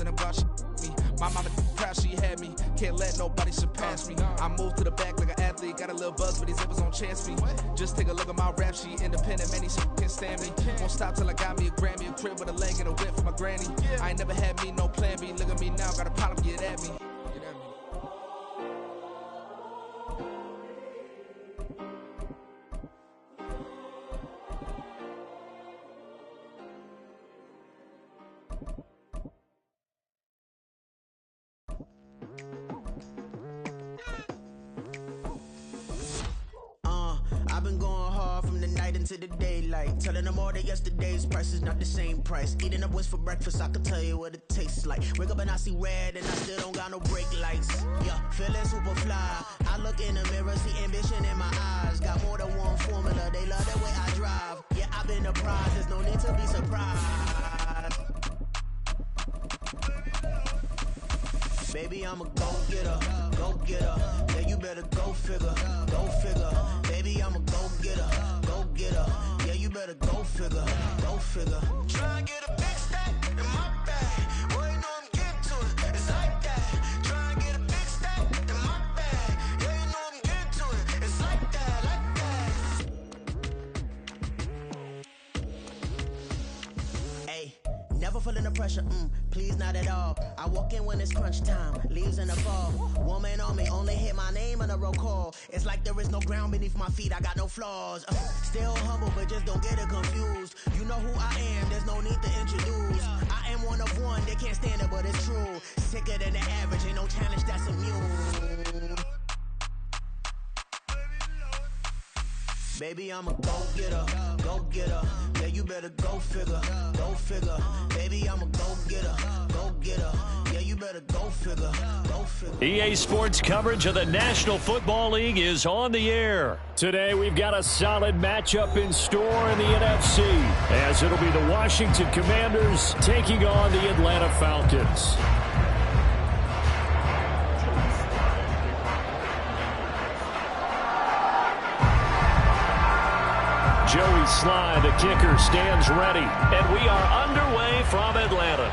and I'm God, she me. My mama proud she had me. Can't let nobody surpass me. I moved to the back like an athlete. Got a little buzz, but these zippers don't chance me. Just take a look at my rap sheet. Independent, man, these can't stand me. Won't stop till I got me a Grammy, a crib with a leg and a whip for my granny. I ain't never had me no plan B. Look at me now, got a problem, get at me. I've been going hard from the night into the daylight, telling them all that yesterday's price is not the same price. Eating up wings for breakfast, I can tell you what it tastes like. Wake up and I see red and I still don't got no brake lights. Yeah, feeling super fly. I look in the mirror, see ambition in my eyes. Got more than one formula, they love the way I drive. Yeah, I've been a prize, there's no need to be surprised. Baby, I'm a go-getter, go-getter. Yeah, you better go figure, go figure. Baby, I'm a go-getter, go-getter. Yeah, you better go figure, go figure. Try and get a big stack in my bag. Boy, you know I'm getting to it, it's like that. Try and get a big stack in my bag. Yeah, you know I'm getting to it, it's like that, like that. Hey, never feeling the pressure, please not at all. I walk in when it's crunch time, leaves in the fall. Woman on me, only hit my name on a roll call. It's like there is no ground beneath my feet, I got no flaws. Still humble, but just don't get it confused. You know who I am, there's no need to introduce. I am one of one, they can't stand it, but it's true. Sicker than the average, ain't no challenge that's immune. Baby, I'm a go-getter, go-getter. Yeah, you better go figure, go figure. Baby, I'm a go-getter, go-getter. Yeah, you better go figure, go figure. EA Sports coverage of the National Football League is on the air. Today, we've got a solid matchup in store in the NFC, as it'll be the Washington Commanders taking on the Atlanta Falcons. Joey Sly, the kicker, stands ready. And we are underway from Atlanta.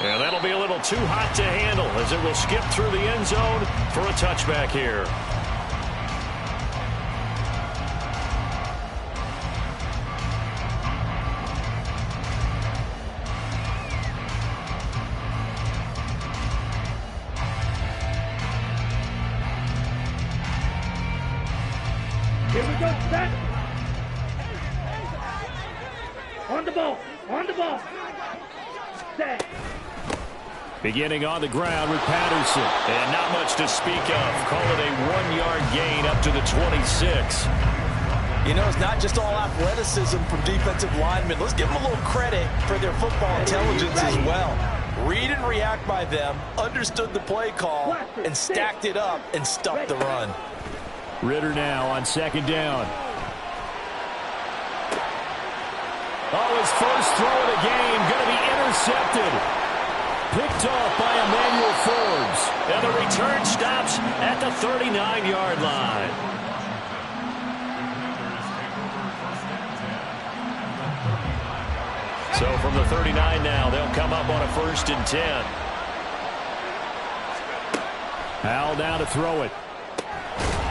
And that'll be a little too hot to handle as it will skip through the end zone for a touchback here. Here we go, set. On the ball, set. Beginning on the ground with Patterson. And not much to speak of. Call it a 1-yard gain up to the 26. You know, it's not just all athleticism from defensive linemen. Let's give them a little credit for their football intelligence as well. Read and react by them, understood the play call, and stacked it up and stuffed the run. Ritter now on second down. Oh, his first throw of the game going to be intercepted. Picked off by Emmanuel Forbes. And the return stops at the 39-yard line. So from the 39 now, they'll come up on a 1st and 10. Howell down to throw it.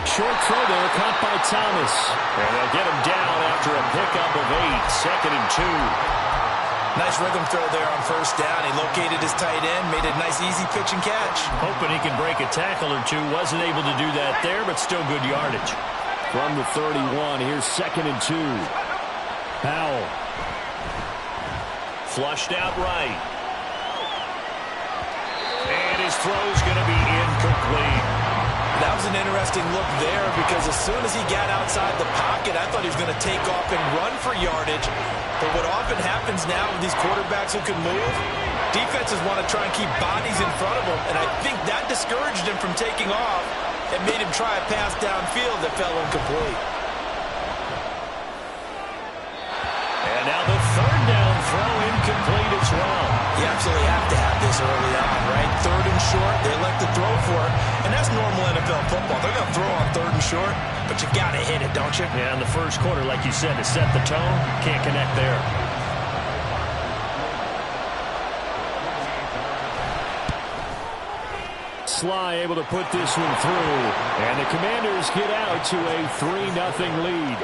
Short throw there, caught by Thomas. And they'll get him down after a pickup of 8, 2nd and 2. Nice rhythm throw there on 1st down. He located his tight end, made a nice easy pitch and catch. Hoping he can break a tackle or two. Wasn't able to do that there, but still good yardage. From the 31, here's 2nd and 2. Howell. Flushed out right. And his throw's going to be incomplete. That was an interesting look there because as soon as he got outside the pocket, I thought he was going to take off and run for yardage. But what often happens now with these quarterbacks who can move, defenses want to try and keep bodies in front of them, and I think that discouraged him from taking off and made him try a pass downfield that fell incomplete. And now the 3rd down throw incomplete as well. You absolutely have to have this early on, right? 3rd and short, they elect to throw for it, and that's normal NFL football. They're going to throw on 3rd and short, but you got to hit it, don't you? Yeah, in the first quarter, like you said, to set the tone, can't connect there. Sly able to put this one through. And the Commanders get out to a 3-0 lead.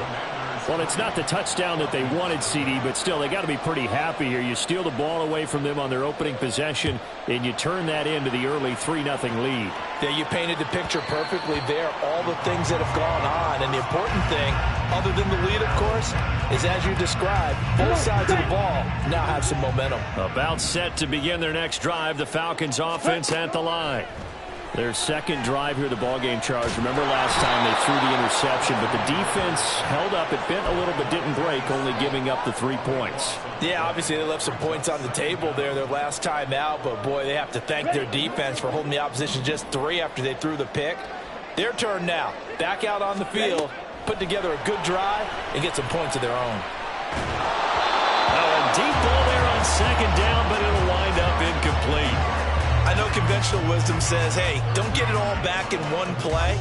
Well, it's not the touchdown that they wanted, CD, but still, they got to be pretty happy here. You steal the ball away from them on their opening possession, and you turn that into the early 3-0 lead. Yeah, you painted the picture perfectly there, all the things that have gone on. And the important thing, other than the lead, of course, is as you described, both sides of the ball now have some momentum. About set to begin their next drive, the Falcons offense at the line. Their second drive here, the ballgame, Charles. Remember last time they threw the interception, but the defense held up. It bent a little but didn't break, only giving up the 3 points. Yeah, obviously they left some points on the table there their last time out, but boy, they have to thank their defense for holding the opposition just 3 after they threw the pick. Their turn now. Back out on the field, put together a good drive, and get some points of their own. Oh, a deep ball there on second down, but it'll wind up incomplete. I know conventional wisdom says, hey, don't get it all back in one play.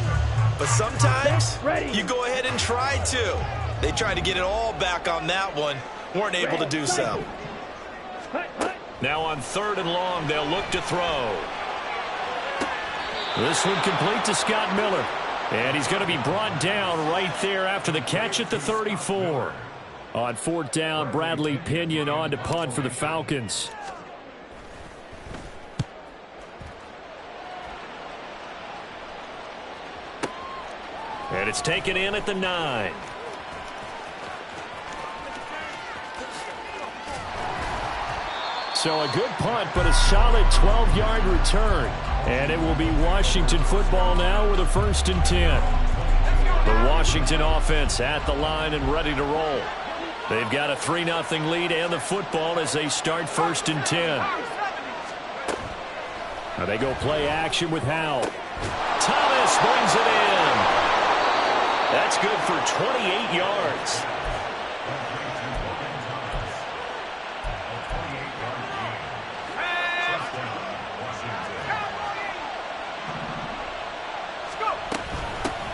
But sometimes you go ahead and try to. They tried to get it all back on that one. Weren't able to do so. Now on 3rd and long, they'll look to throw. This one complete to Scott Miller. And he's going to be brought down right there after the catch at the 34. On 4th down, Bradley Pinion on to punt for the Falcons. And it's taken in at the 9. So a good punt, but a solid 12-yard return. And it will be Washington football now with a 1st and 10. The Washington offense at the line and ready to roll. They've got a 3-0 lead and the football as they start 1st and 10. Now they go play action with Howell. Thomas brings it in. That's good for 28 yards.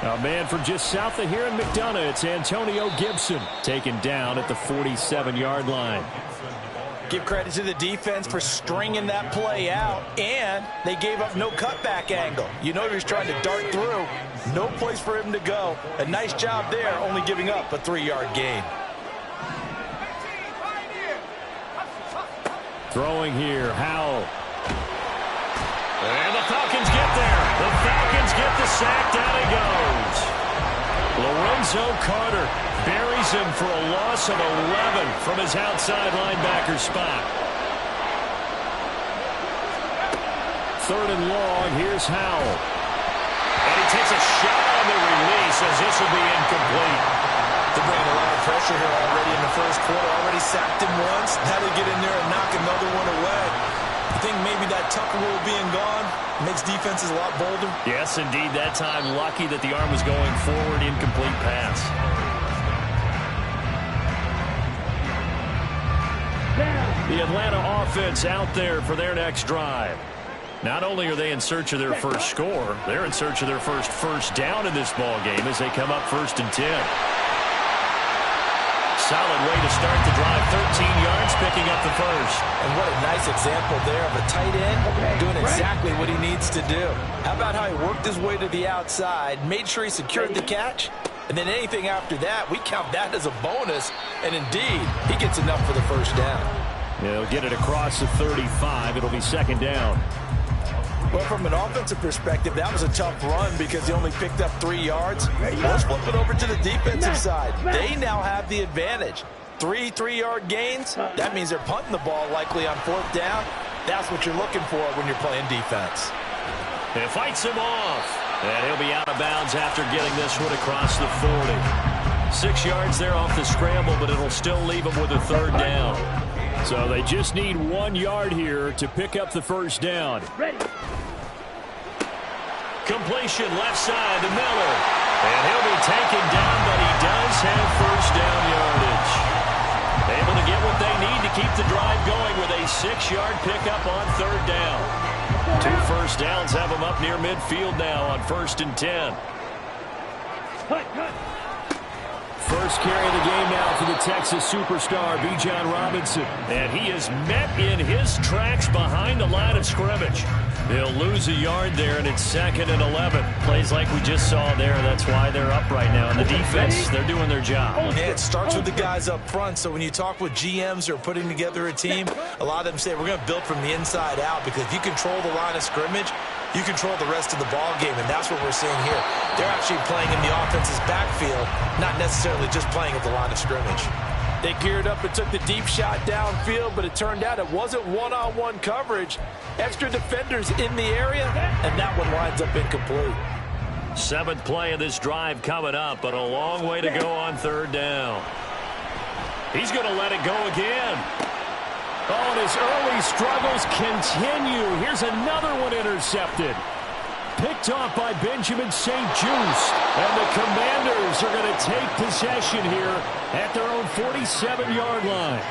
A man from just south of here in McDonough, it's Antonio Gibson, taken down at the 47-yard line. Give credit to the defense for stringing that play out, and they gave up no cutback angle. You know he was trying to dart through. No place for him to go. A nice job there, only giving up a 3-yard gain. Throwing here, Howell. And the Falcons get there. The Falcons get the sack. Down he goes. Lorenzo Carter buries him for a loss of 11 from his outside linebacker spot. 3rd and long. Here's Howell. And he takes a shot on the release as this will be incomplete. They're bringing a lot of pressure here already in the first quarter. Already sacked him once. Now they get in there and knock another one away. I think maybe that Tucker rule being gone makes defenses a lot bolder. Yes, indeed. That time, lucky that the arm was going forward. Incomplete pass. The Atlanta offense out there for their next drive. Not only are they in search of their first score, they're in search of their first down in this ball game as they come up 1st and 10. Solid way to start the drive. 13 yards, picking up the first. And what a nice example there of a tight end doing exactly what he needs to do. How about how he worked his way to the outside, made sure he secured the catch, and then anything after that, we count that as a bonus. And indeed, he gets enough for the first down. He'll get it across the 35. It'll be 2nd down. Well, from an offensive perspective, that was a tough run because he only picked up 3 yards. Let's flip it over to the defensive side. They now have the advantage. 3 3-yard gains. That means they're punting the ball likely on 4th down. That's what you're looking for when you're playing defense. And it fights him off. And he'll be out of bounds after getting this one across the 40. 6 yards there off the scramble, but it'll still leave him with a 3rd down. So they just need 1 yard here to pick up the first down. Completion left side to Miller. And he'll be taken down, but he does have first down yardage. Able to get what they need to keep the drive going with a 6-yard pickup on 3rd down. 2 first downs have them up near midfield now on 1st and 10. first carry of the game now for the Texas superstar, Bijan Robinson. And he is met in his tracks behind the line of scrimmage. He'll lose a yard there, and it's 2nd and 11. Plays like we just saw there. That's why they're up right now. And the defense, they're doing their job. Yeah, it starts with the guys up front. So when you talk with GMs who are putting together a team, a lot of them say we're going to build from the inside out, because if you control the line of scrimmage, you control the rest of the ball game, and that's what we're seeing here. They're actually playing in the offense's backfield, not necessarily just playing at the line of scrimmage. They geared up and took the deep shot downfield, but it turned out it wasn't one-on-one coverage. Extra defenders in the area, and that one winds up incomplete. 7th play of this drive coming up, but a long way to go on 3rd down. He's going to let it go again. Oh, and his early struggles continue. Here's another one intercepted. Picked off by Benjamin St. Juste. And the Commanders are going to take possession here at their own 47-yard line.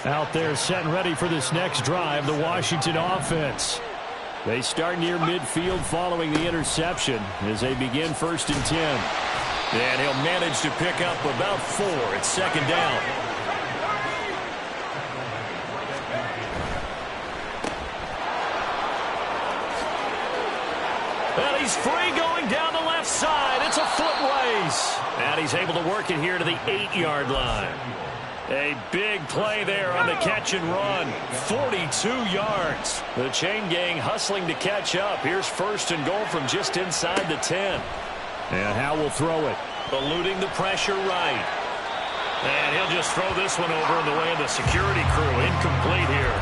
Out there set and ready for this next drive, the Washington offense. They start near midfield following the interception as they begin 1st and 10. And he'll manage to pick up about 4 at 2nd down. And he's free going down the left side. It's a foot race. And he's able to work it here to the 8-yard line. A big play there on the catch and run. 42 yards. The chain gang hustling to catch up. Here's 1st and goal from just inside the 10. And Howe will throw it. Eluding the pressure right. And he'll just throw this one over in the way of the security crew. Incomplete here.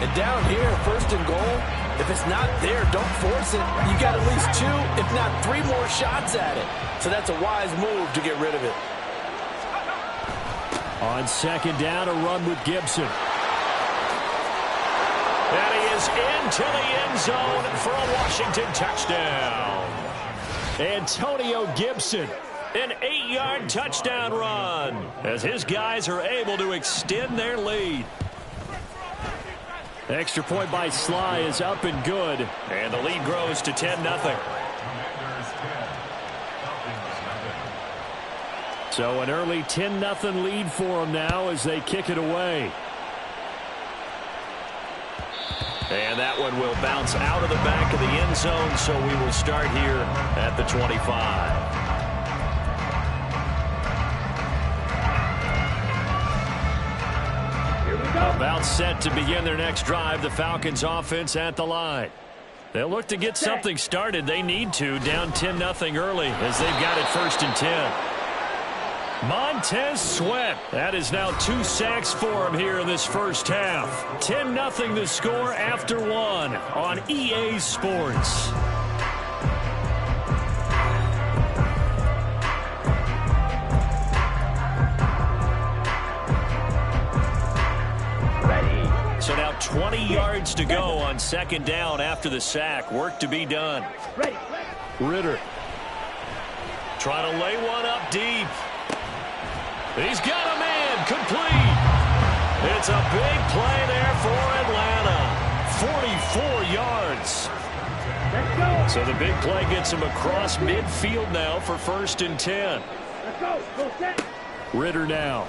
And down here, 1st and goal, if it's not there, don't force it. You got at least 2, if not 3 more shots at it. So that's a wise move to get rid of it. On 2nd down, a run with Gibson. And he is into the end zone for a Washington touchdown. Antonio Gibson, an 8-yard touchdown run, as his guys are able to extend their lead. Extra point by Sly is up and good, and the lead grows to 10-0. So an early 10-0 lead for them now as they kick it away. And that one will bounce out of the back of the end zone, so we will start here at the 25. About set to begin their next drive, the Falcons offense at the line. They'll look to get something started. They need to, down 10-0 early as they've got it 1st and 10. Montez Sweat. That is now 2 sacks for him here in this first half. 10-0 the score after 1 on EA Sports. So now 20 yards to go on 2nd down after the sack. Work to be done. Ritter trying to lay one up deep. He's got a man complete. It's a big play there for Atlanta. 44 yards. So the big play gets him across midfield now for 1st and 10. Let's go. Go set. Ritter now.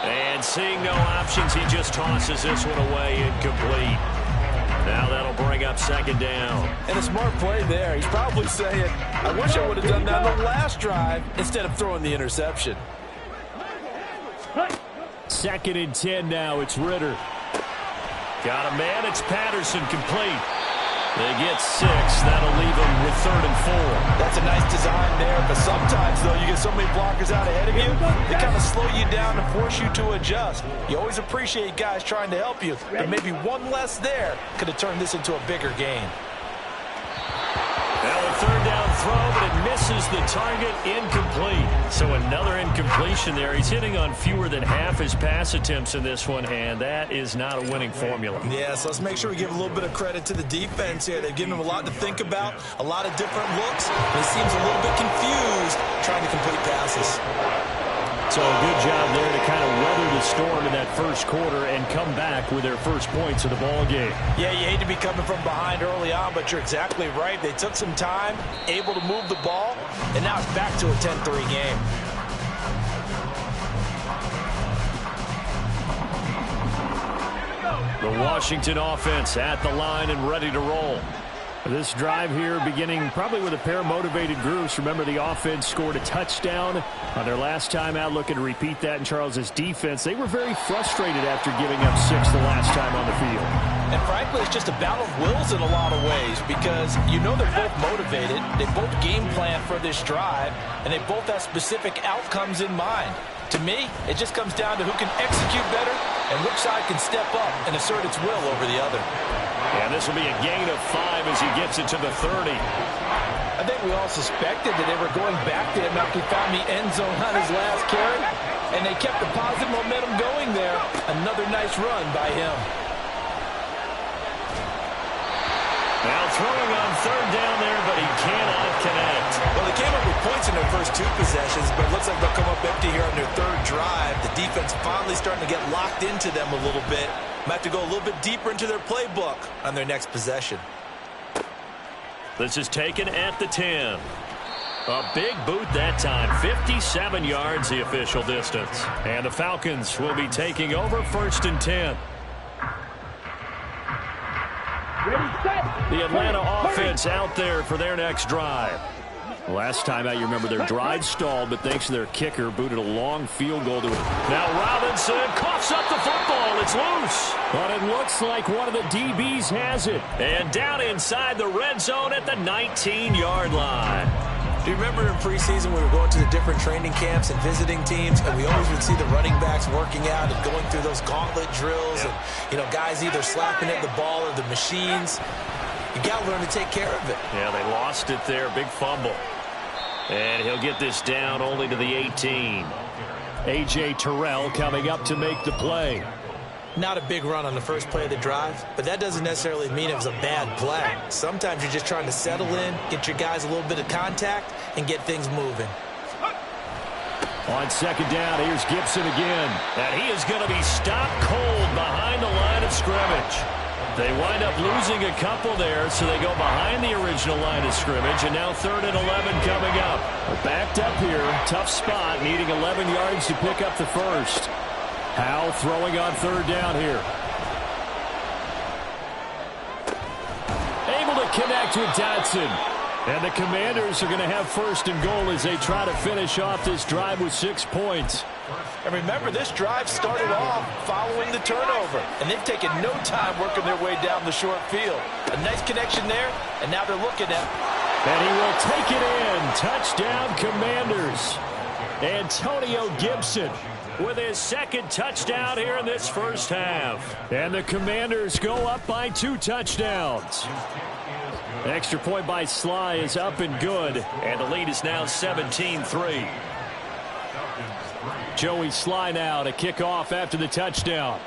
And seeing no options, he just tosses this one away, incomplete. Now that'll bring up 2nd down. And a smart play there. He's probably saying, I wish I would have done that on the last drive instead of throwing the interception. 2nd and 10 now. It's Ritter. Got a man. It's Patterson, complete. They get 6. That'll leave them with 3rd and 4. That's a nice design there, but sometimes, though, you get so many blockers out ahead of you, they kind of slow you down and force you to adjust. You always appreciate guys trying to help you, but maybe one less there could have turned this into a bigger game. Now a 3rd down throw, but it misses the target, incomplete. So another incompletion there. He's hitting on fewer than half his pass attempts in this one, and that is not a winning formula. Yeah, so let's make sure we give a little bit of credit to the defense here. They've given him a lot to think about, a lot of different looks, and he seems a little bit confused trying to complete passes. So a good job there to kind of weather the storm in that first quarter and come back with their first points of the ball game. Yeah, you hate to be coming from behind early on, but you're exactly right. They took some time, able to move the ball, and now it's back to a 10-3 game. The Washington offense at the line and ready to roll. This drive here beginning probably with a pair of motivated groups. Remember, the offense scored a touchdown on their last time out. Looking to repeat that in Charles's defense. They were very frustrated after giving up 6 the last time on the field. And frankly, it's just a battle of wills in a lot of ways because you know they're both motivated. They both game plan for this drive, and they both have specific outcomes in mind. To me, it just comes down to who can execute better and which side can step up and assert its will over the other. And this will be a gain of 5 as he gets it to the 30. I think we all suspected that they were going back to him after he found the end zone on his last carry, and they kept the positive momentum going there. Another nice run by him. Now throwing on third down there, but he cannot connect. Well, they came up with points in their first 2 possessions, but it looks like they'll come up empty here on their third drive. The defense finally starting to get locked into them a little bit. Might have to go a little bit deeper into their playbook on their next possession. This is taken at the 10. A big boot that time. 57 yards the official distance. And the Falcons will be taking over 1st and 10. The Atlanta offense out there for their next drive. Last time out, you remember their drive stalled, but thanks to their kicker, booted a long field goal to it. Now Robinson coughs up the football. It's loose. But it looks like one of the DBs has it. And down inside the red zone at the 19-yard line. Do you remember in preseason we were going to the different training camps and visiting teams, and we always would see the running backs working out and going through those gauntlet drills, and, you know, guys either slapping at the ball or the machines. You got to learn to take care of it. Yeah, they lost it there. Big fumble. And he'll get this down only to the 18. A.J. Terrell coming up to make the play. Not a big run on the first play of the drive, but that doesn't necessarily mean it was a bad play. Sometimes you're just trying to settle in, get your guys a little bit of contact, and get things moving. On second down, here's Gibson again. And he is going to be stopped cold behind the line of scrimmage. They wind up losing a couple there, so they go behind the original line of scrimmage, and now 3rd and 11 coming up. We're backed up here, tough spot, needing 11 yards to pick up the first. Howell throwing on 3rd down here. Able to connect with Dotson. And the Commanders are going to have 1st and goal as they try to finish off this drive with 6 points. And remember, this drive started off following the turnover, and they've taken no time working their way down the short field. A nice connection there, and now they're looking at. And he will take it in. Touchdown, Commanders. Antonio Gibson with his 2nd touchdown here in this first half. And the Commanders go up by 2 touchdowns. Extra point by Sly is up and good, and the lead is now 17-3. Joey Sly now to kick off after the touchdown.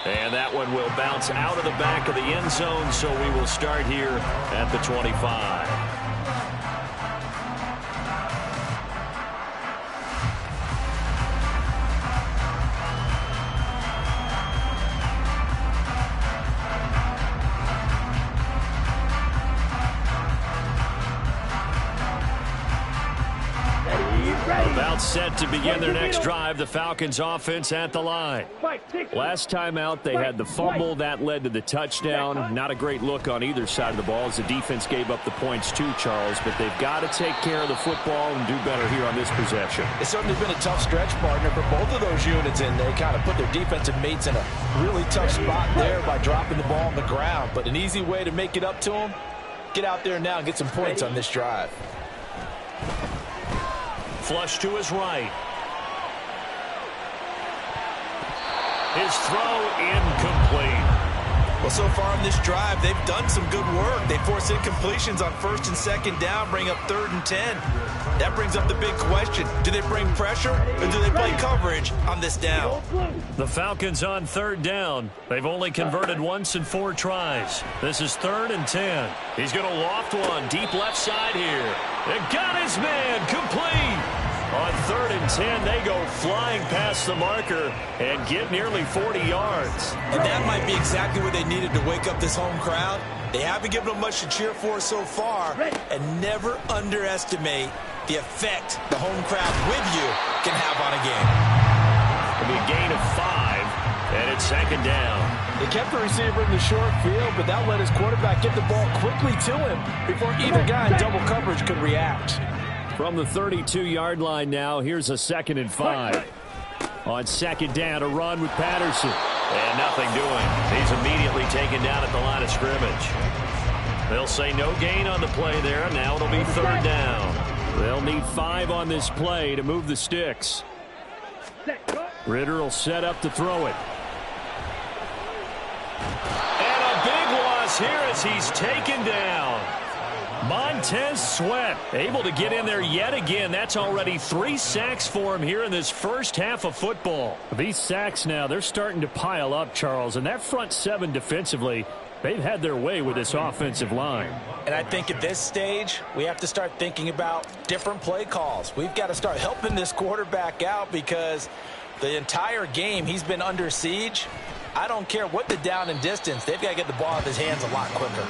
And that one will bounce out of the back of the end zone, so we will start here at the 25. About set to begin their next drive. The Falcons offense at the line. Last time out, they had the fumble. That led to the touchdown. Not a great look on either side of the ball as the defense gave up the points too, Charles. But they've got to take care of the football and do better here on this possession. It's certainly been a tough stretch, partner, for both of those units, and they kind of put their defensive mates in a really tough spot there by dropping the ball on the ground. But an easy way to make it up to them, get out there now and get some points on this drive. Flush to his right. His throw incomplete. Well, so far in this drive, they've done some good work. They force incompletions on 1st and 2nd down, bring up 3rd and 10. That brings up the big question. Do they bring pressure or do they play coverage on this down? The Falcons on 3rd down. They've only converted once in 4 tries. This is 3rd and 10. He's going to loft one deep left side here. It got his his man, complete. On 3rd and 10, they go flying past the marker and get nearly 40 yards. And that might be exactly what they needed to wake up this home crowd. They haven't given them much to cheer for so far, and never underestimate the effect the home crowd with you can have on a game. It'll be a gain of 5, and it's 2nd down. They kept the receiver in the short field, but that let his quarterback get the ball quickly to him before either guy in double coverage could react. From the 32-yard line now, here's a 2nd and 5. On 2nd down, a run with Patterson. And nothing doing. He's immediately taken down at the line of scrimmage. They'll say no gain on the play there. Now it'll be 3rd down. They'll need 5 on this play to move the sticks. Ritter will set up to throw it. And a big loss here as he's taken down. Montez Sweat able to get in there yet again. That's already 3 sacks for him here in this first half of football. These sacks now, they're starting to pile up, Charles. And that front 7 defensively, they've had their way with this offensive line. And I think at this stage, we have to start thinking about different play calls. We've got to start helping this quarterback out because the entire game he's been under siege. I don't care what the down and distance. They've got to get the ball out of his hands a lot quicker.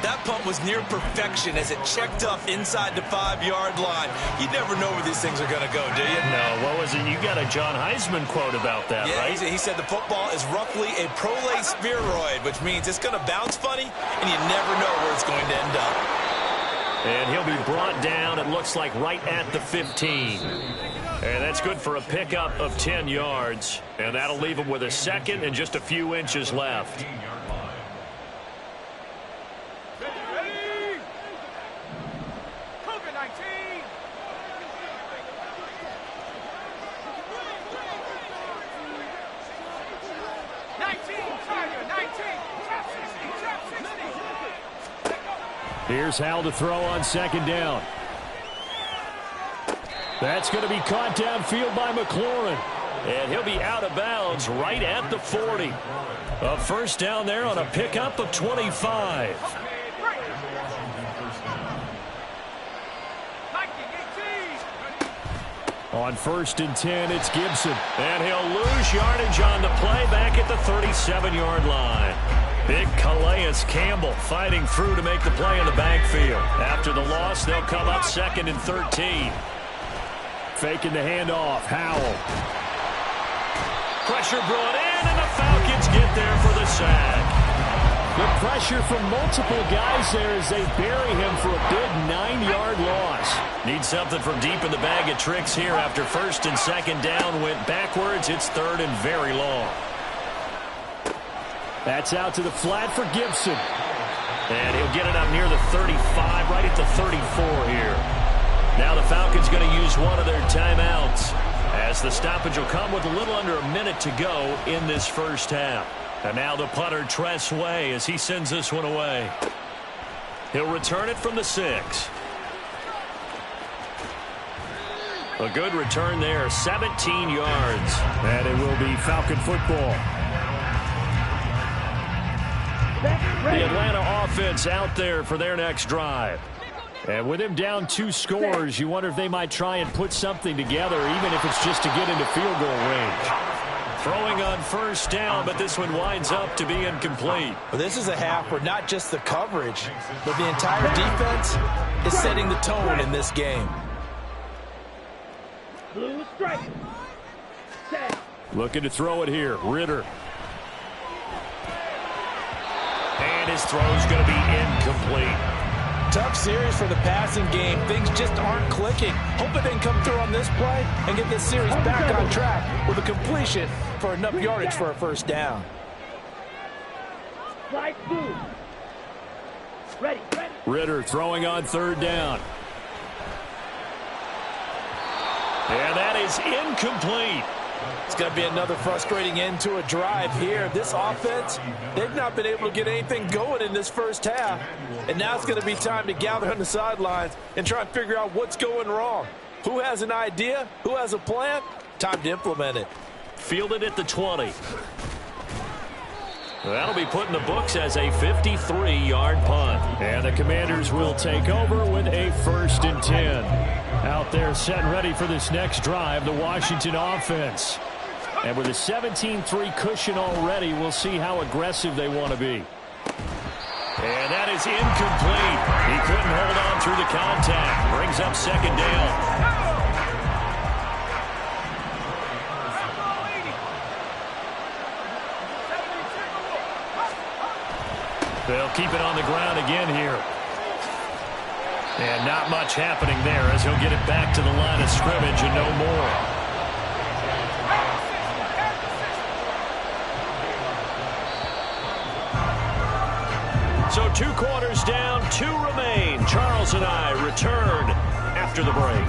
That punt was near perfection as it checked up inside the 5-yard line. You never know where these things are going to go, do you? No, what was it? You got a John Heisman quote about that, yeah, right? He said the football is roughly a prolate spheroid, which means it's going to bounce funny, and you never know where it's going to end up. And he'll be brought down, it looks like, right at the 15. And that's good for a pickup of 10 yards. And that'll leave him with a 2nd and just a few inches left. Here's Hal to throw on 2nd down. That's going to be caught downfield by McLaurin. And he'll be out of bounds right at the 40. A 1st down there on a pickup of 25. On 1st and 10, it's Gibson. And he'll lose yardage on the play back at the 37-yard line. Big Calais Campbell fighting through to make the play in the backfield. After the loss, they'll come up 2nd and 13. Faking the handoff. Howell. Pressure brought in, and the Falcons get there for the sack. The pressure from multiple guys there as they bury him for a big 9-yard loss. Need something from deep in the bag of tricks here after 1st and 2nd down went backwards. It's 3rd and very long. That's out to the flat for Gibson. And he'll get it up near the 35, right at the 34 here. Now the Falcons going to use one of their timeouts as the stoppage will come with a little under a minute to go in this first half. And now the punter, Tress Way, as he sends this one away. He'll return it from the 6. A good return there, 17 yards. And it will be Falcon football. The Atlanta offense out there for their next drive. And with him down 2 scores, you wonder if they might try and put something together, even if it's just to get into field goal range. Throwing on 1st down, but this one winds up to be incomplete. Well, this is a half where not just the coverage, but the entire defense is setting the tone in this game. Blue strike. Set. Looking to throw it here. Ritter. And his throw's going to be incomplete. Tough series for the passing game. Things just aren't clicking. Hoping they can come through on this play and get this series back on track with a completion for enough yardage for a 1st down. Slide blue. Ready. Ritter throwing on 3rd down. And that is incomplete. It's going to be another frustrating end to a drive here. This offense, they've not been able to get anything going in this first half. And now it's going to be time to gather on the sidelines and try and figure out what's going wrong. Who has an idea? Who has a plan? Time to implement it. Fielded at the 20. That'll be put in the books as a 53-yard punt. And the Commanders will take over with a 1st and 10. Out there set and ready for this next drive, the Washington offense. And with a 17-3 cushion already, we'll see how aggressive they want to be. And that is incomplete. He couldn't hold on through the contact. Brings up second down. They'll keep it on the ground again here. And not much happening there as he'll get it back to the line of scrimmage and no more. So 2 quarters down, 2 remain. Charles and I return after the break.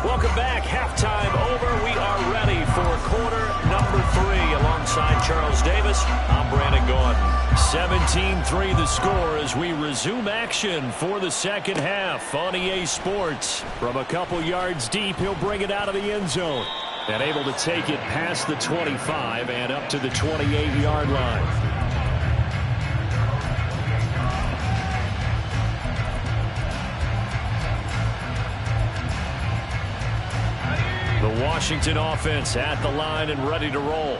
Welcome back. Halftime over. We are ready for quarter number 3. Alongside Charles Davis, I'm Brandon Gordon. 17-3 the score as we resume action for the second half on EA Sports. From a couple yards deep, he'll bring it out of the end zone. And able to take it past the 25 and up to the 28-yard line. The Washington offense at the line and ready to roll.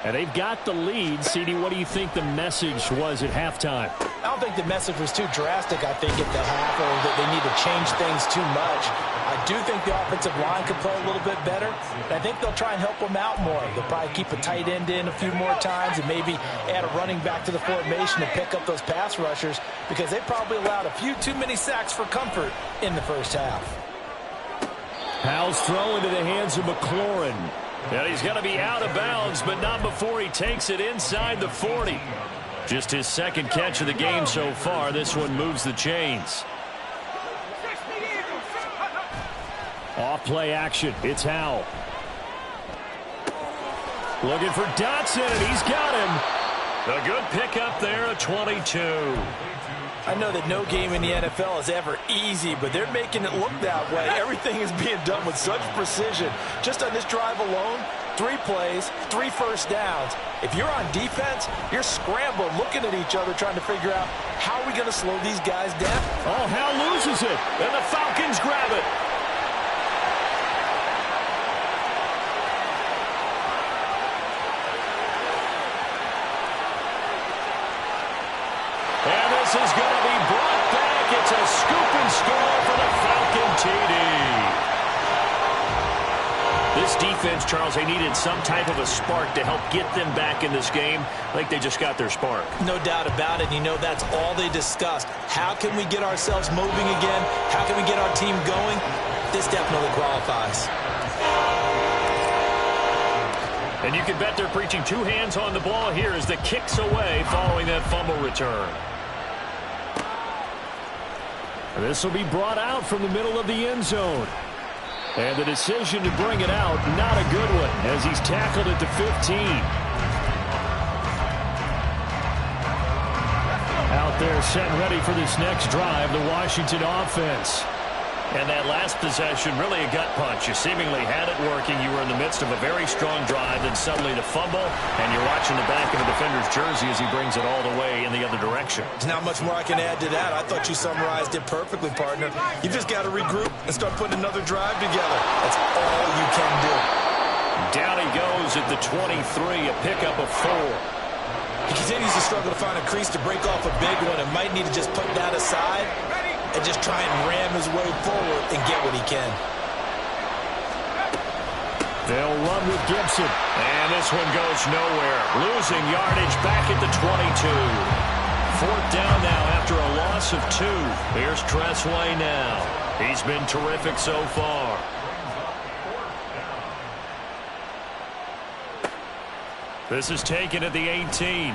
And they've got the lead. CD, what do you think the message was at halftime? I don't think the message was too drastic, I think, at the half, or that they need to change things too much. I do think the offensive line could play a little bit better. And I think they'll try and help them out more. They'll probably keep a tight end in a few more times and maybe add a running back to the formation to pick up those pass rushers, because they probably allowed a few too many sacks for comfort in the first half. Powell's throw into the hands of McLaurin. And he's going to be out of bounds, but not before he takes it inside the 40. Just his second catch of the game so far. This one moves the chains. Off play action. It's Howell. Looking for Dotson, and he's got him. A good pickup there at 22. I know that no game in the NFL is ever easy, but they're making it look that way. Everything is being done with such precision. Just on this drive alone, 3 plays, 3 first downs. If you're on defense, you're scrambling, looking at each other, trying to figure out how are we going to slow these guys down. Oh, Hal loses it, and the Falcons grab it. And this is going to be brought back. It's a scoop and score for the Falcon TD. This defense, Charles, they needed some type of a spark to help get them back in this game. I think they just got their spark. No doubt about it. You know, that's all they discussed. How can we get ourselves moving again? How can we get our team going? This definitely qualifies. And you can bet they're preaching 2 hands on the ball here as the kick's away following that fumble return. This will be brought out from the middle of the end zone. And the decision to bring it out, not a good one, as he's tackled at the 15. Out there set and ready for this next drive, the Washington offense. And that last possession, really a gut punch. You seemingly had it working. You were in the midst of a very strong drive, then suddenly the fumble, and you're watching the back of the defender's jersey as he brings it all the way in the other direction. There's not much more I can add to that. I thought you summarized it perfectly, partner. You just got to regroup and start putting another drive together. That's all you can do. Down he goes at the 23, a pickup of 4. He continues to struggle to find a crease to break off a big one and might need to just put that aside and just try and ram his way forward and get what he can. They'll run with Gibson. And this one goes nowhere. Losing yardage back at the 22. 4th down now after a loss of 2. Here's Tressway now. He's been terrific so far. This is taken at the 18.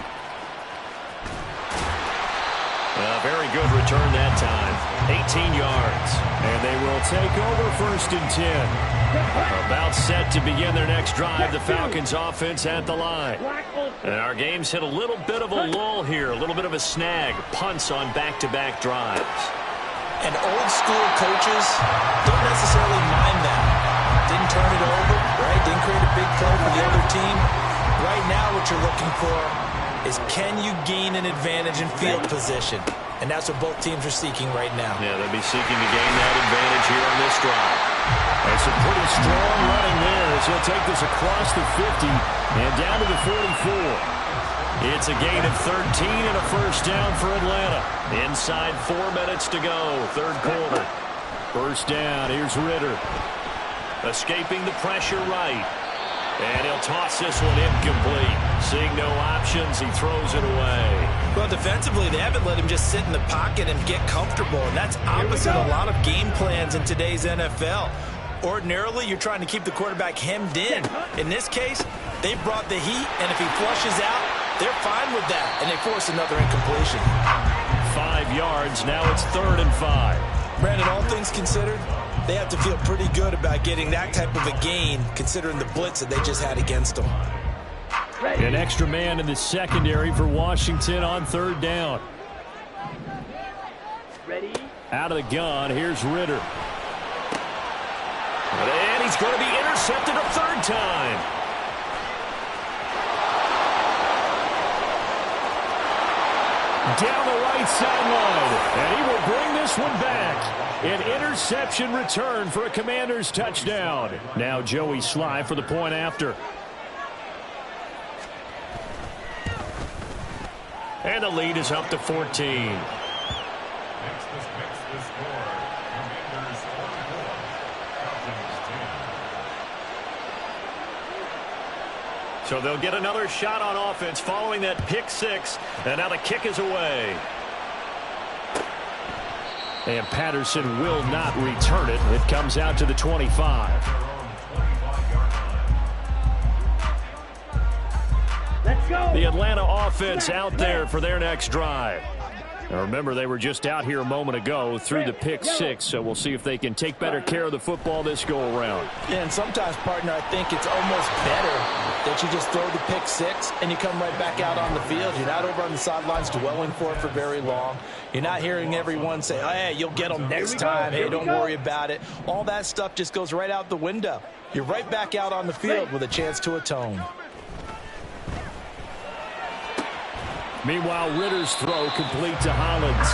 A very good return that time. 18 yards. And they will take over 1st and 10. About set to begin their next drive. The Falcons offense at the line. And our game's hit a little bit of a lull here. A little bit of a snag. Punts on back-to-back drives. And old school coaches don't necessarily mind that. Didn't turn it over, right? Didn't create a big play for the other team. right now what you're looking for is can you gain an advantage in field position? And that's what both teams are seeking right now. Yeah, they'll be seeking to gain that advantage here on this drive. And some pretty strong running there as he'll take this across the 50 and down to the 44. It's a gain of 13 and a first down for Atlanta. Inside 4 minutes to go, third quarter. First down, here's Ritter. Escaping the pressure right. And he'll toss this one incomplete. Seeing no options, he throws it away. Well, defensively, they haven't let him just sit in the pocket and get comfortable, and that's opposite a lot of game plans in today's NFL. Ordinarily, you're trying to keep the quarterback hemmed in. In this case, they brought the heat, and if he flushes out, they're fine with that, and they force another incompletion. 5 yards, now it's 3rd and 5. Brandon, all things considered, they have to feel pretty good about getting that type of a gain, considering the blitz that they just had against them. An extra man in the secondary for Washington on 3rd down. Ready? Out of the gun, here's Ritter. And he's going to be intercepted a 3rd time. Down the right sideline, and he will bring this one back. An interception return for a Commanders touchdown. Now Joey Sly for the point after. And the lead is up to 14. So they'll get another shot on offense following that pick 6. And now the kick is away. And Patterson will not return it. It comes out to the 25. Let's go. The Atlanta offense out there for their next drive. Now remember, they were just out here a moment ago through the pick 6, so we'll see if they can take better care of the football this go-around. Yeah, and sometimes, partner, I think it's almost better that you just throw the pick 6 and you come right back out on the field. You're not over on the sidelines dwelling for it for very long. You're not hearing everyone say, oh, hey, you'll get them next time. Hey, don't worry about it. All that stuff just goes right out the window. You're right back out on the field with a chance to atone. Meanwhile, Ritter's throw complete to Hollins.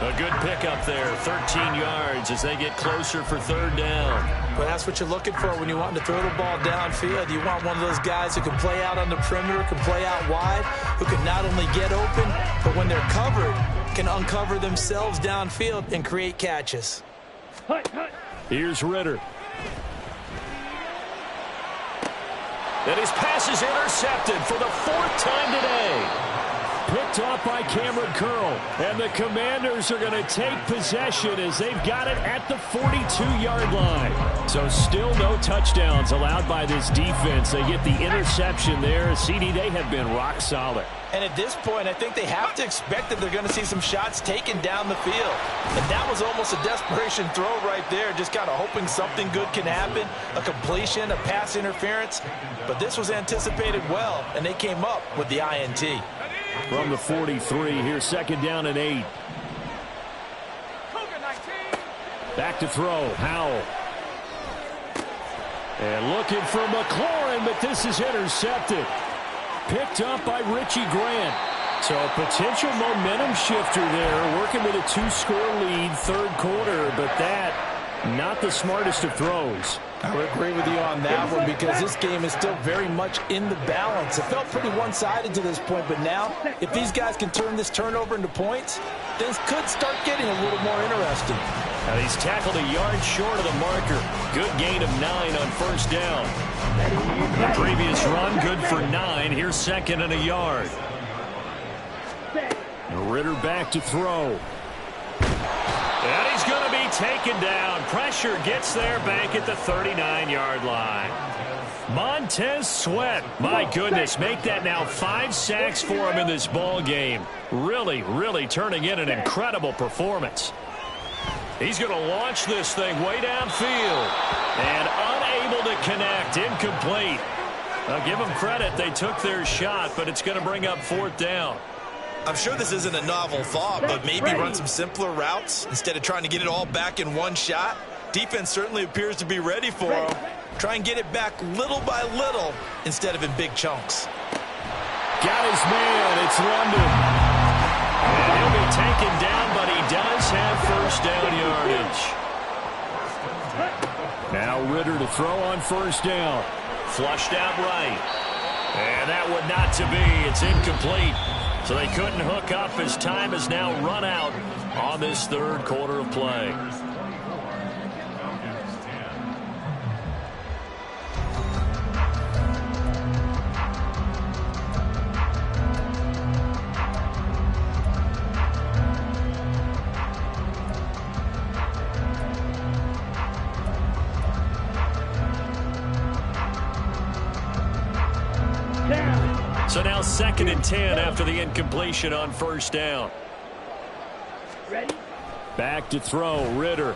A good pickup there, 13 yards as they get closer for 3rd down. Well, that's what you're looking for when you want to throw the ball downfield. You want one of those guys who can play out on the perimeter, can play out wide, who can not only get open, but when they're covered, can uncover themselves downfield and create catches. Here's Ritter. And his pass is intercepted for the 4th time today. Picked off by Cameron Curl. And the Commanders are going to take possession as they've got it at the 42-yard line. So still no touchdowns allowed by this defense. They get the interception there. CD, they have been rock solid. And at this point, I think they have to expect that they're going to see some shots taken down the field. And that was almost a desperation throw right there, just kind of hoping something good can happen, a completion, a pass interference. But this was anticipated well, and they came up with the INT. From the 43, here's 2nd down and 8. Back to throw, Howell. And looking for McLaurin, but this is intercepted. Picked up by Richie Grant. So a potential momentum shifter there, working with a 2-score lead, 3rd quarter, but that, not the smartest of throws. I would agree with you on that one because this game is still very much in the balance. It felt pretty one-sided to this point, but now if these guys can turn this turnover into points, things could start getting a little more interesting. Now he's tackled a yard short of the marker. Good gain of 9 on 1st down. The previous run, good for 9. Here's 2nd and a yard. Ritter back to throw. And he's going to be taken down. Pressure gets there back at the 39-yard line. Montez Sweat, my goodness, make that now 5 sacks for him in this ball game. Really, really turning in an incredible performance. He's going to launch this thing way downfield. And unable to connect, incomplete. I'll give them credit, they took their shot, but it's going to bring up 4th down. I'm sure this isn't a novel thought, but maybe run some simpler routes instead of trying to get it all back in one shot. Defense certainly appears to be ready for him. Try and get it back little by little instead of in big chunks. Got his man. It's London. And he'll be taken down, but he does have first down yardage. Now Ritter to throw on first down. Flushed out right. And that would not to be. It's incomplete. So they couldn't hook up as time has now run out on this third quarter of play. So now 2nd and 10 after the incompletion on first down. Ready? Back to throw, Ritter.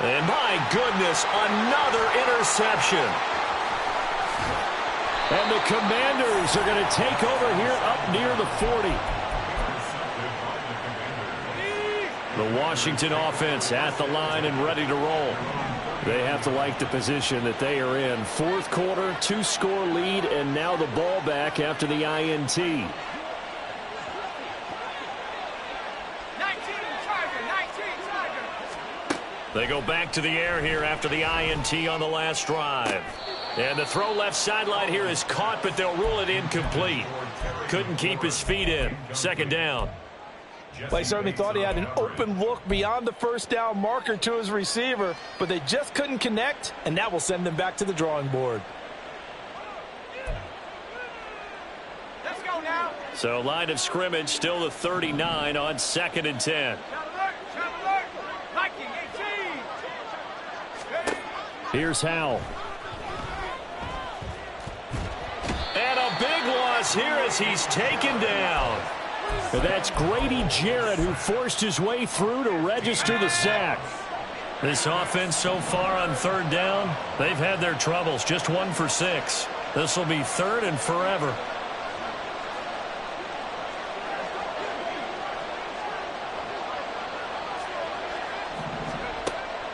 And my goodness, another interception. And the Commanders are going to take over here up near the 40. The Washington offense at the line and ready to roll. They have to like the position that they are in. Fourth quarter, 2-score lead, and now the ball back after the INT. 19, They go back to the air here after the INT on the last drive. And the throw left sideline here is caught, but they'll rule it incomplete. Couldn't keep his feet in. 2nd down. Well, he certainly thought he had an open look beyond the first down marker to his receiver, but they just couldn't connect, and that will send them back to the drawing board. Let's go now. So line of scrimmage still the 39 on 2nd and 10. Shot alert. Viking 18. Here's Howell. And a big loss here as he's taken down. And that's Grady Jarrett who forced his way through to register the sack. This offense so far on 3rd down, they've had their troubles. Just 1 for 6. This will be 3rd and forever.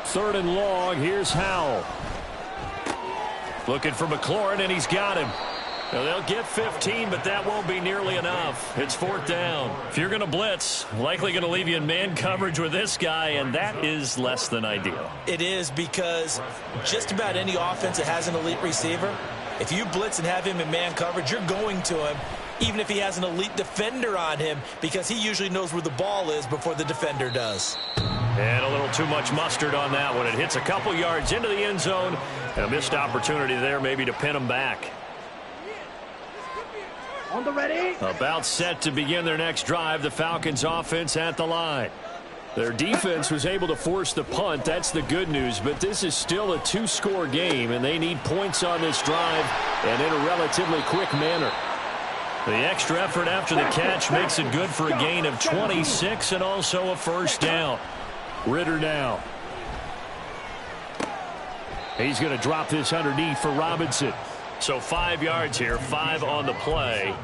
Third and long. Here's Howell. Looking for McLaurin, and he's got him. Now they'll get 15, but that won't be nearly enough. It's 4th down. If you're going to blitz, likely going to leave you in man coverage with this guy, and that is less than ideal. It is, because just about any offense that has an elite receiver, if you blitz and have him in man coverage, you're going to him, even if he has an elite defender on him, because he usually knows where the ball is before the defender does. And a little too much mustard on that one. It hits a couple yards into the end zone. A missed opportunity there maybe to pin him back. On the ready. About set to begin their next drive. The Falcons offense at the line. Their defense was able to force the punt. That's the good news. But this is still a 2-score game, and they need points on this drive and in a relatively quick manner. The extra effort after the catch makes it good for a gain of 26 and also a first down. Ritter now. He's going to drop this underneath for Robinson. So 5 yards here, 5 on the play,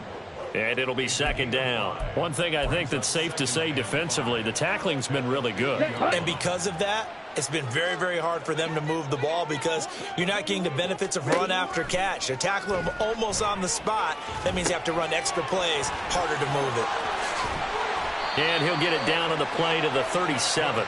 and it'll be 2nd down. One thing I think that's safe to say defensively, the tackling's been really good. And because of that, it's been very, very hard for them to move the ball because you're not getting the benefits of run after catch. They tackle him almost on the spot. That means you have to run extra plays, harder to move it. And he'll get it down on the play to the 37.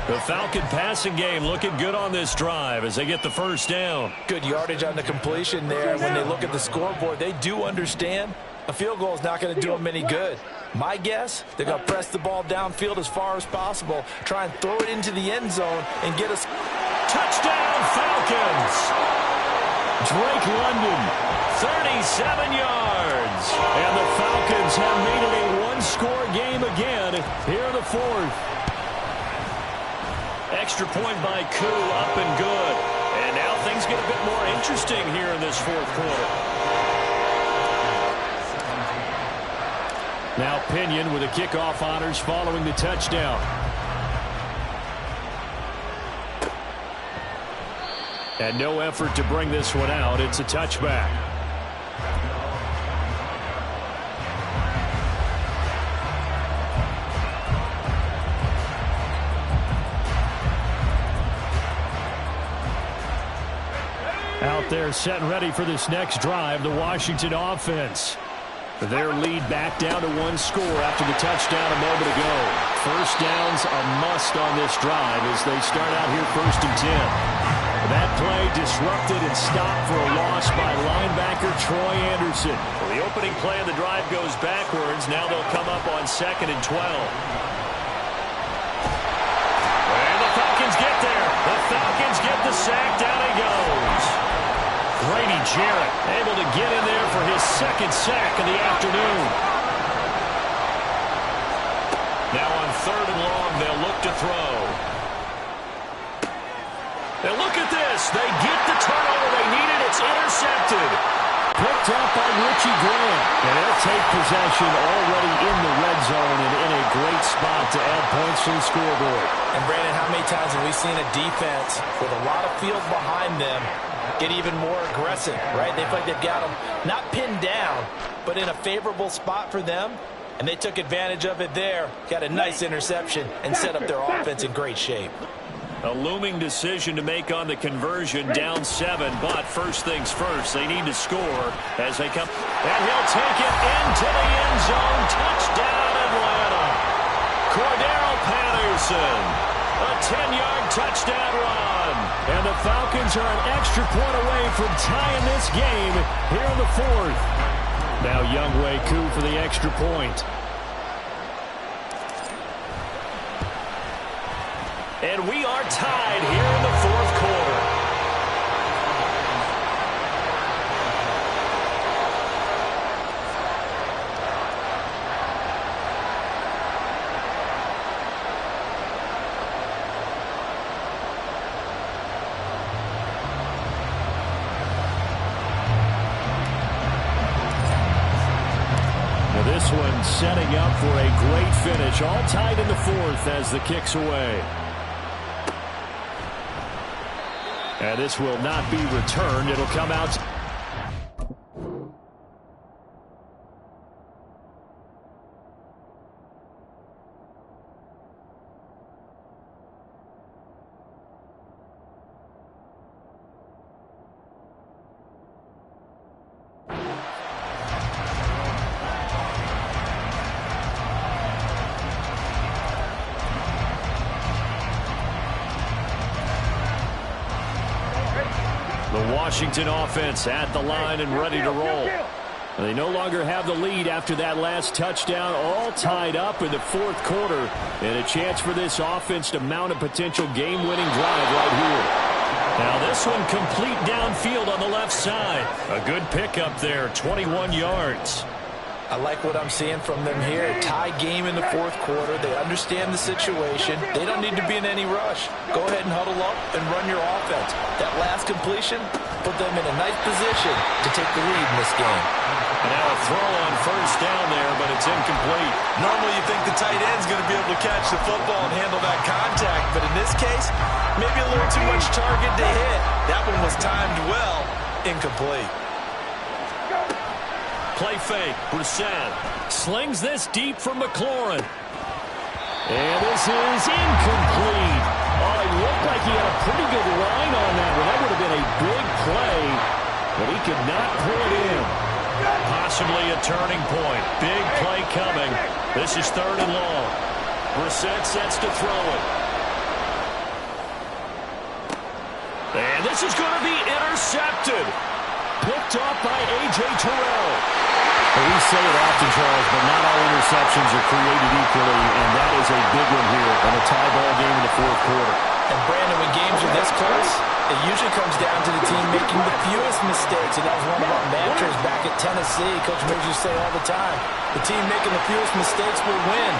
The Falcon passing game looking good on this drive as they get the first down. Good yardage on the completion there. When they look at the scoreboard, they do understand a field goal is not going to do them any good. My guess, they're going to press the ball downfield as far as possible, try and throw it into the end zone and get us. Touchdown Falcons! Drake London, 37 yards. And the Falcons have made it a 1-score game again here in the 4th. Extra point by Koo, up and good. And now things get a bit more interesting here in this 4th quarter. Now Pinion with the kickoff honors following the touchdown. And no effort to bring this one out. It's a touchback. Out there setting ready for this next drive, the Washington offense. Their lead back down to one score after the touchdown a moment ago. First down's a must on this drive as they start out here 1st and 10. That play disrupted and stopped for a loss by linebacker Troy Anderson. Well, the opening play of the drive goes backwards. Now they'll come up on 2nd and 12. And the Falcons get there. The Falcons get the sack. Down he goes. Grady Jarrett able to get in there for his 2nd sack of the afternoon. Now on 3rd and long, they'll look to throw. And look at this. They get the turnover they needed. It's intercepted. Picked up by Richie Grant. And they'll take possession already in the red zone and in a great spot to add points to the scoreboard. And Brandon, how many times have we seen a defense with a lot of field behind them get even more aggressive, right? They feel like they've got them not pinned down, but in a favorable spot for them. And they took advantage of it there. Got a nice interception and set up their offense in great shape. A looming decision to make on the conversion, down 7, but first things first, they need to score as they come. And he'll take it into the end zone. Touchdown, Atlanta. Cordero Patterson. A 10-yard touchdown run. And the Falcons are an extra point away from tying this game here in the 4th. Now Younghoe Koo for the extra point. And we are tied here in the 4th quarter. Now this one setting up for a great finish. All tied in the 4th as the kick's away. And this will not be returned. It'll come out. The Washington offense at the line and ready to roll. They no longer have the lead after that last touchdown, all tied up in the 4th quarter, and a chance for this offense to mount a potential game-winning drive right here. Now this one complete downfield on the left side. A good pickup there, 21 yards. I like what I'm seeing from them here. Tie game in the 4th quarter. They understand the situation. They don't need to be in any rush. Go ahead and huddle up and run your offense. That last completion put them in a nice position to take the lead in this game. And now a throw on 1st down there, but it's incomplete. Normally you think the tight end's going to be able to catch the football and handle that contact, but in this case, maybe a little too much target to hit. That one was timed well. Incomplete. Play fake. Brissett slings this deep from McLaurin. And this is incomplete. Oh, it looked like he had a pretty good line on that one. That would have been a big play, but he could not pull it in. Possibly a turning point. Big play coming. This is 3rd and long. Brissett sets to throw it. And this is going to be intercepted. Picked off by A.J. Terrell. Well, we say it often, Charles, but not all interceptions are created equally, and that is a big one here in a tie ball game in the 4th quarter. And Brandon, when games are this close, it usually comes down to the team making the fewest mistakes, and that was one of our mantras back at Tennessee. Coach Major used to say all the time, the team making the fewest mistakes will win.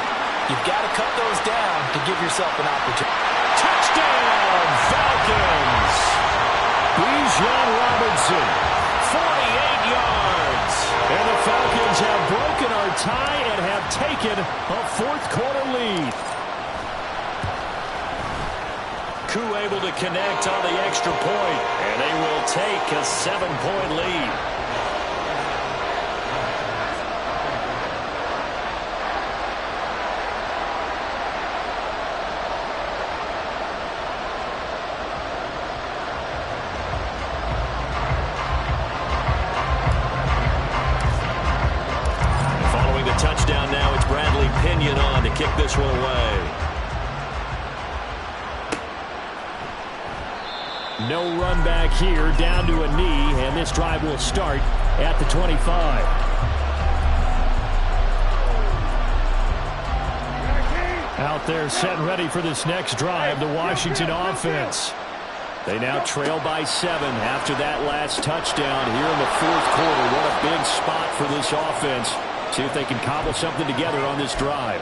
You've got to cut those down to give yourself an opportunity. Touchdown, Falcons! Bijan Robinson, 48 yards. And the Falcons have broken our tie and have taken a 4th quarter lead. Koo able to connect on the extra point, and they will take a 7-point lead. kick this one away. No run back here, down to a knee, and this drive will start at the 25. Out there set and ready for this next drive, the Washington offense. They now trail by 7 after that last touchdown here in the fourth quarter. What a big spot for this offense. See if they can cobble something together on this drive.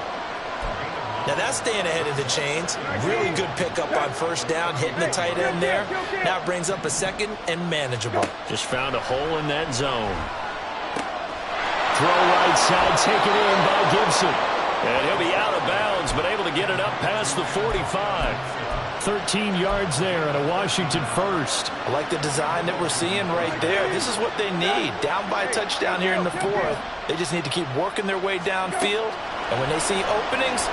Now that's staying ahead of the chains. Really good pickup on first down, hitting the tight end there. Now it brings up a second and manageable. Just found a hole in that zone. Throw right side, taken in by Gibson. And he'll be out of bounds, but able to get it up past the 45. 13 yards there and a Washington first. I like the design that we're seeing right there. This is what they need. Down by a touchdown here in the fourth. They just need to keep working their way downfield. And when they see openings,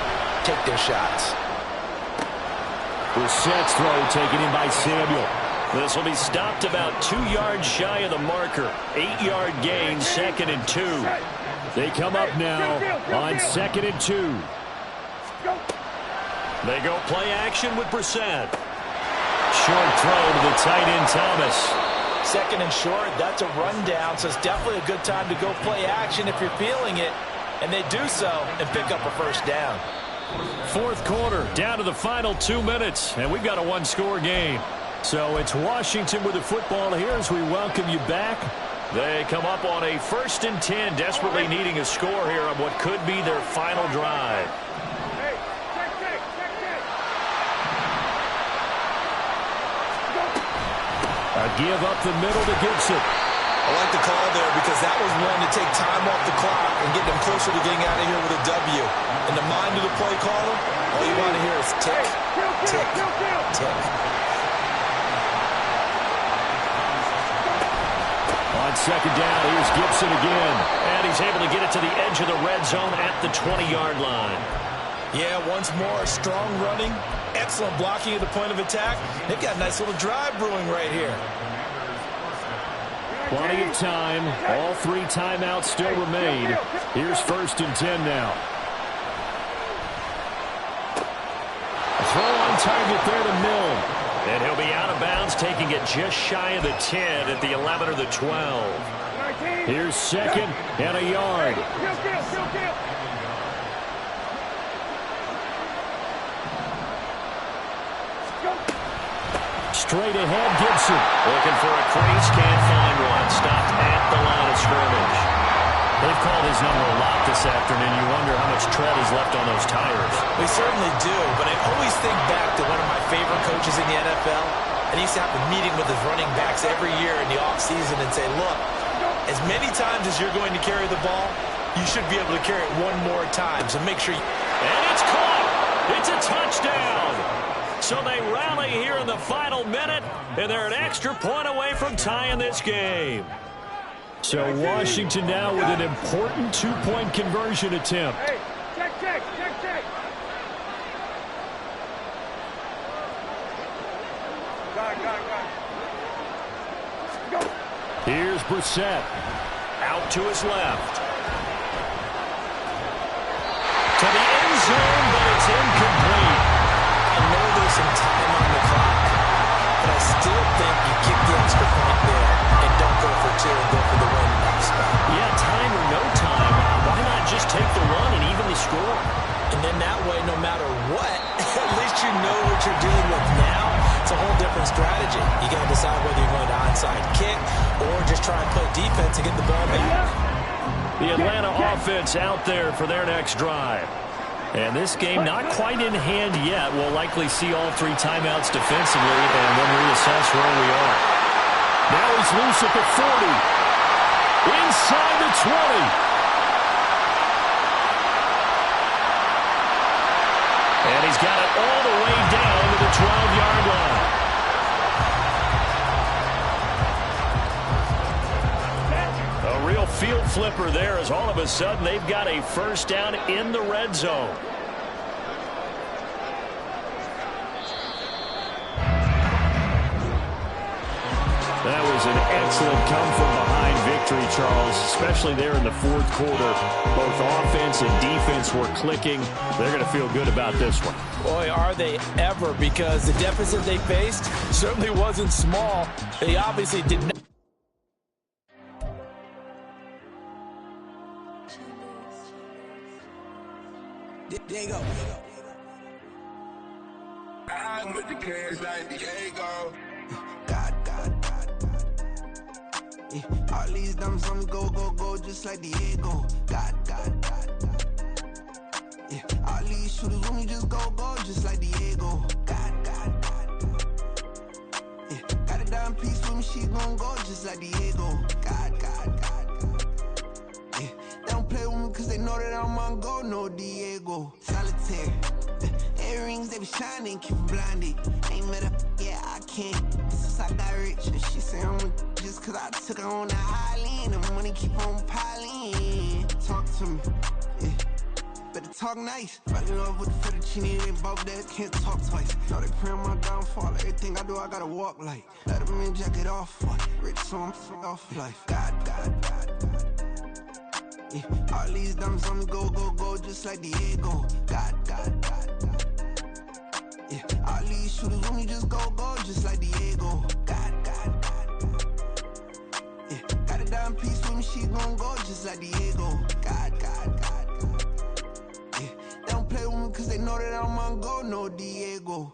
take their shots. Brissett's throw taken in by Samuel. This will be stopped about 2 yards shy of the marker. 8-yard gain, 2nd and 2. They come up now on 2nd and 2. They go play action with Brissett. Short throw to the tight end Thomas. 2nd and short, that's a rundown, so it's definitely a good time to go play action if you're feeling it. And they do so and pick up a first down. Fourth quarter, down to the final 2 minutes, and we've got a one-score game. So it's Washington with the football here as we welcome you back. They come up on a 1st and 10, desperately needing a score here on what could be their final drive. A give up the middle to Gibson. I like the call there because that was one to take time off the clock and get them closer to getting out of here with a W. In the mind of the play caller, all you want to hear is tick, tick, tick. On 2nd down, here's Gibson again. And he's able to get it to the edge of the red zone at the 20-yard line. Yeah, once more, strong running, excellent blocking at the point of attack. They've got a nice little drive brewing right here. Plenty of time. All 3 timeouts still remain. Here's 1st and 10 now. A throw on target there to Milne. And he'll be out of bounds, taking it just shy of the 10 at the 11 or the 12. Here's 2nd and a yard. Straight ahead, Gibson. Looking for a crease, can't find one. Stopped at the line of scrimmage. They've called his number a lot this afternoon. You wonder how much tread is left on those tires. We certainly do, but I always think back to one of my favorite coaches in the NFL. And he used to have a meeting with his running backs every year in the offseason and say, look, as many times as you're going to carry the ball, you should be able to carry it one more time. So make sure you... And it's caught! It's a touchdown! So they rally here in the final minute, and they're an extra point away from tying this game. So Washington now with an important 2-point conversion attempt. Hey, check. Go. Here's Brissett. Out to his left. To the end zone, but it's incomplete. I know there's some time on the clock, but I still think you kick the extra point there and don't go for 2 and go for the win in that spot. Yeah, time or no time. Why not just take the run and even the score? And then that way, no matter what, at least you know what you're dealing with now. It's a whole different strategy. You got to decide whether you're going to onside kick or just try and play defense and get the ball back. The Atlanta offense out there for their next drive. And this game not quite in hand yet. We'll likely see all 3 timeouts defensively and then reassess where we are. Now he's loose at the 40. Inside the 20. And he's got it all the way down to the 12-yard line. A real field flipper there as all of a sudden they've got a first down in the red zone. That was an excellent come-from-behind victory Charles, especially there in the fourth quarter. Both offense and defense were clicking. They're going to feel good about this one. Boy, are they ever, because the deficit they faced certainly wasn't small. They obviously did not. There you go. I'm with the cash like Diego. God. Yeah, all these diamonds on me go, just like Diego. God. Yeah, all these shooters with me just go, just like Diego. God. Yeah, got a dime piece with me, she gon' go just like Diego. God. Yeah, they don't play with me cause they know that I'm on go, no Diego. Solitaire. Earrings, they be shining, keep them blinded. Ain't met up, yeah, I can't. Since I got rich, and she say I'm just cause I took her on the island. The money keep on piling. Talk to me, yeah. Better talk nice. Fucking up with the fettuccine, they both dead, can't talk twice. Know they pray on my downfall, everything I do, I gotta walk like. Let them in, jacket off, rich, so I'm off life. God. Yeah, all these diamonds on me go, just like Diego. God. Yeah, all these shooters with me just go, just like Diego. God. Yeah, got a dime piece with me, she gon' go just like Diego. God. Yeah, they don't play with me cause they know that I'm on go, no Diego.